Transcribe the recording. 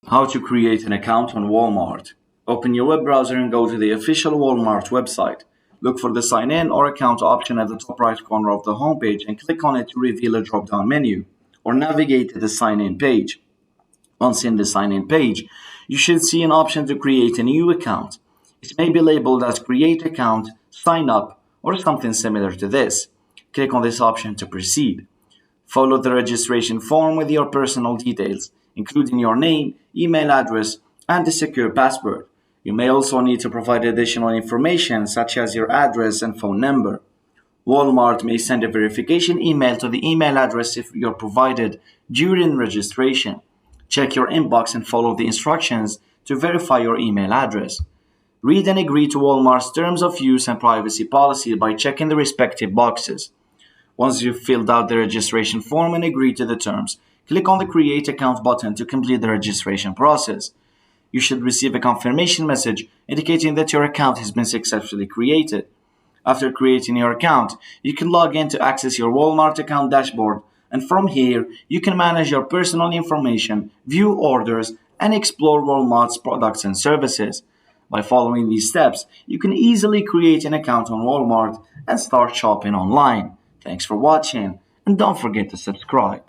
How to create an account on Walmart. Open your web browser and go to the official Walmart website. Look for the sign in or account option at the top right corner of the homepage and click on it to reveal a drop down menu or navigate to the sign in page. Once in the sign in page, you should see an option to create a new account. It may be labeled as Create Account, Sign Up, or something similar to this. Click on this option to proceed. Follow the registration form with your personal details, including your name, email address, and a secure password. You may also need to provide additional information such as your address and phone number. Walmart may send a verification email to the email address if you're provided during registration. Check your inbox and follow the instructions to verify your email address. Read and agree to Walmart's terms of use and privacy policy by checking the respective boxes. Once you've filled out the registration form and agreed to the terms, click on the Create Account button to complete the registration process. You should receive a confirmation message indicating that your account has been successfully created. After creating your account, you can log in to access your Walmart account dashboard, and from here, you can manage your personal information, view orders, and explore Walmart's products and services. By following these steps, you can easily create an account on Walmart and start shopping online. Thanks for watching, and don't forget to subscribe.